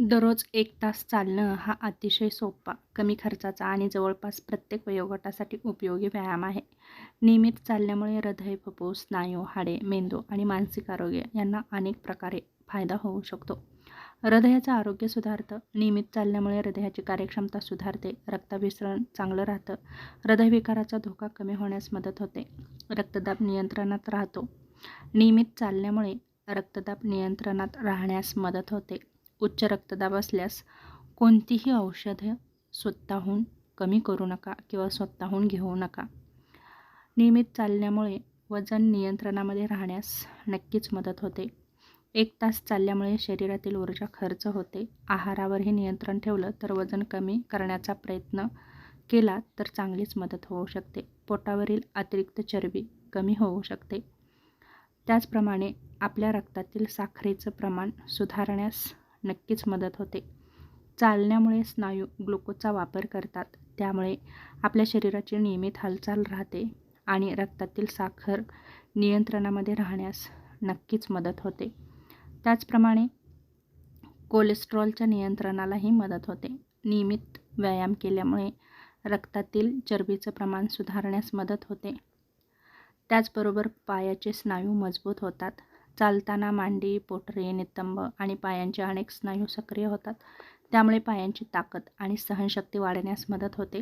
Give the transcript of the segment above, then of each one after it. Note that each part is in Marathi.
दररोज 1 तास चालणं हा अतिशय सोपा, कमी खर्चाचा आणि जवळपास प्रत्येक वयोगटासाठी उपयोगी व्यायाम आहे. नियमित चालण्यामुळे हृदय, फुफ्फुस, स्नायू, हाडे, मेंदू आणि मानसिक आरोग्य यांना अनेक प्रकारे फायदा होऊ शकतो. हृदयाचं आरोग्य सुधारतं. नियमित चालण्यामुळे हृदयाची कार्यक्षमता सुधारते, रक्ताभिसरण चांगलं राहतं, हृदयविकाराचा धोका कमी होण्यास मदत होते, रक्तदाब नियंत्रणात राहतो. नियमित चालण्यामुळे रक्तदाब नियंत्रणात राहण्यास मदत होते. उच्च रक्तदाब असल्यास कोणतीही औषधं स्वतःहून कमी करू नका किंवा स्वतःहून घेऊ नका. नियमित चालण्यामुळे वजन नियंत्रणामध्ये राहण्यास नक्कीच मदत होते. 1 तास चालल्यामुळे शरीरातील ऊर्जा खर्च होते. आहारावरही नियंत्रण ठेवलं तर वजन कमी करण्याचा प्रयत्न केला तर चांगलीच मदत होऊ शकते. पोटावरील अतिरिक्त चरबी कमी होऊ शकते. त्याचप्रमाणे आपल्या रक्तातील साखरेचं प्रमाण सुधारण्यास नक्कीच मदत होते. चालण्यामुळे स्नायू ग्लुकोजचा वापर करतात, त्यामुळे आपल्या शरीराची नियमित हालचाल राहते आणि रक्तातील साखर नियंत्रणामध्ये राहण्यास नक्कीच मदत होते. त्याचप्रमाणे कोलेस्ट्रॉलच्या नियंत्रणालाही मदत होते. नियमित व्यायाम केल्यामुळे रक्तातील चरबीचं प्रमाण सुधारण्यास मदत होते. त्याचबरोबर पायाचे स्नायू मजबूत होतात. चालताना मांडी, पोटरे, नितंब आणि पायांचे अनेक स्नायू सक्रिय होतात, त्यामुळे पायांची ताकद आणि सहनशक्ती वाढण्यास मदत होते.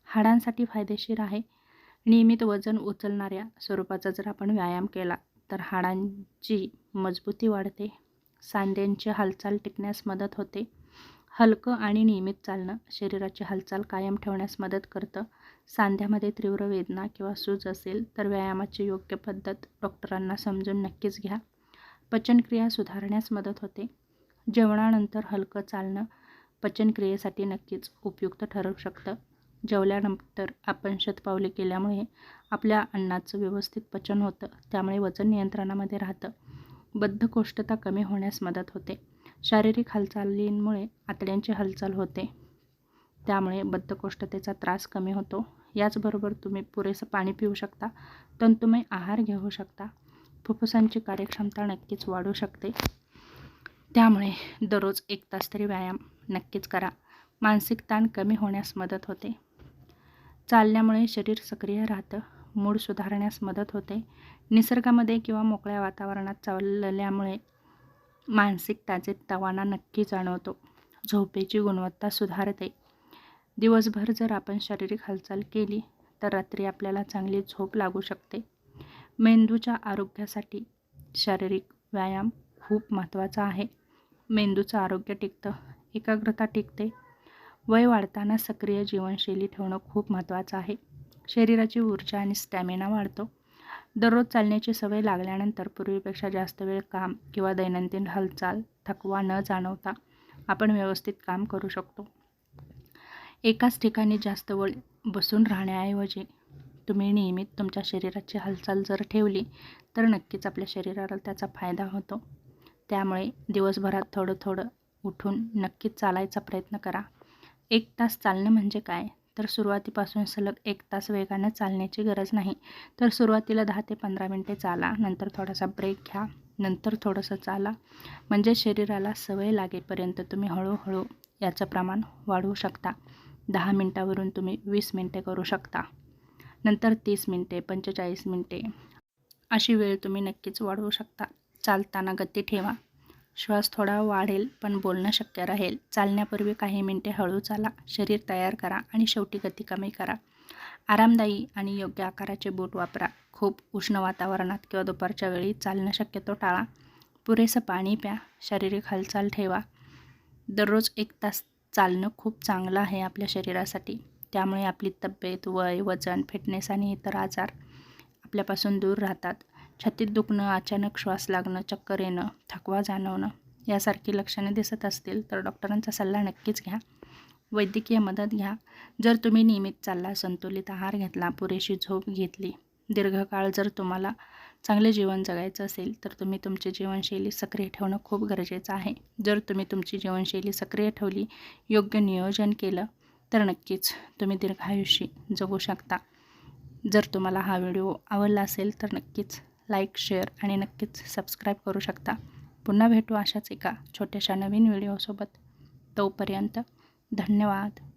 हाडांसाठी फायदेशीर आहे. नियमित वजन उचलणाऱ्या स्वरूपाचा जर आपण व्यायाम केला तर हाडांची मजबूती वाढते, सांध्यांची हालचाल टिकण्यास मदत होते. हलकं आणि नियमित चालणं शरीराची हालचाल कायम ठेवण्यास मदत करतं. सांध्यामध्ये तीव्र वेदना किंवा सूज असेल तर व्यायामाची योग्य पद्धत डॉक्टरांना समजून नक्कीच घ्या. पचनक्रिया सुधारण्यास मदत होते. जेवणानंतर हलकं चालणं पचनक्रियेसाठी नक्कीच उपयुक्त ठरू शकतं. जेवल्यानंतर आपण शतपावली केल्यामुळे आपल्या अन्नाचं व्यवस्थित पचन होतं, त्यामुळे वजन नियंत्रणामध्ये राहतं. बद्धकोष्ठता कमी होण्यास मदत होते. शारीरिक हालचालींमुळे आतड्यांची हालचाल होते, त्यामुळे बद्धकोष्ठतेचा त्रास कमी होतो. याचबरोबर तुम्ही पुरेसं पाणी पिऊ शकता, तंतुमय आहार घेऊ शकता. फुफ्फुसांची कार्यक्षमता नक्कीच वाढू शकते. त्यामुळे दररोज 1 तास तरी व्यायाम नक्कीच करा. मानसिक ताण कमी होण्यास मदत होते. चालण्यामुळे शरीर सक्रिय राहतं, मूड सुधारण्यास मदत होते. निसर्गामध्ये किंवा मोकळ्या वातावरणात चालल्यामुळे मानसिक ताजेतवाना नक्की जाणवतो. झोपेची गुणवत्ता सुधारते. दिवसभर जर आपण शारीरिक हालचाल केली तर रात्री आपल्याला चांगली झोप लागू शकते. मेंदूच्या आरोग्यासाठी शारीरिक व्यायाम खूप महत्त्वाचा आहे. मेंदूचं आरोग्य टिकतं, एकाग्रता टिकते. वय वाढताना सक्रिय जीवनशैली ठेवणं खूप महत्त्वाचं आहे. शरीराची ऊर्जा आणि स्टॅमिना वाढतो. दररोज चालण्याची सवय लागल्यानंतर पूर्वीपेक्षा जास्त वेळ काम किंवा दैनंदिन हालचाल थकवा न जाणवता आपण व्यवस्थित काम करू शकतो. एकाच ठिकाणी जास्त वेळ बसून राहण्याऐवजी तुम्ही नियमित तुमच्या शरीराची हालचाल जर ठेवली तर नक्कीच आपल्या शरीराला त्याचा फायदा होतो. त्यामुळे दिवसभरात थोडं थोडं उठून नक्कीच चालायचा प्रयत्न करा. 1 तास चालणं म्हणजे काय? तर सुरुवातीपासून सलग 1 तास वेगानं चालण्याची गरज नाही. तर सुरुवातीला 10 ते 15 मिनिटे चाला, नंतर थोडासा ब्रेक घ्या, नंतर थोडंसं चाला. म्हणजे शरीराला सवय लागेपर्यंत तुम्ही हळूहळू याचं प्रमाण वाढवू शकता. 10 मिनिटावरून तुम्ही 20 मिनिटे करू शकता. नंतर 30 मिनिटे, 45 मिनिटे अशी वेळ तुम्ही नक्कीच वाढवू शकता. चालताना गती ठेवा. श्वास थोडा वाढेल पण बोलणं शक्य राहील. चालण्यापूर्वी काही मिनिटे हळू चाला, शरीर तयार करा आणि शेवटी गती कमी करा. आरामदायी आणि योग्य आकाराचे बूट वापरा. खूप उष्ण वातावरणात किंवा दुपारच्या वेळी चालणं शक्यतो टाळा. पुरेसं पाणी प्या, शारीरिक हालचाल ठेवा. दररोज 1 तास चालणं खूप चांगलं आहे आपल्या शरीरासाठी. त्यामुळे आपली तब्येत, वय, वजन, फिटनेस आणि इतर आजार आपल्यापासून दूर राहतात. छातीत दुखणं, अचानक श्वास लागणं, चक्कर येणं, थकवा जाणवणं यासारखी लक्षणे दिसत असतील तर डॉक्टरांचा सल्ला नक्कीच घ्या. वैद्यकीय मदत घ्या. जर तुम्ही नियमित चालला, संतुलित आहार घेतला, पुरेशी झोप घेतली, दीर्घकाळ जर तुम्हाला चांगले जीवन जगायचं असेल तर तुम्ही तुमची जीवनशैली सक्रिय ठेवणं खूप गरजेचं आहे. जर तुम्ही तुमची जीवनशैली सक्रिय ठेवली, योग्य नियोजन केलं तर नक्कीच तुम्ही दीर्घायुष्य जगू शकता. जर तुम्हाला हा व्हिडिओ आवडला असेल तर नक्कीच लाईक, शेअर आणि नक्कीच सबस्क्राईब करू शकता. पुन्हा भेटू अशाच एका छोट्याशा नवीन व्हिडिओसोबत. तोपर्यंत धन्यवाद.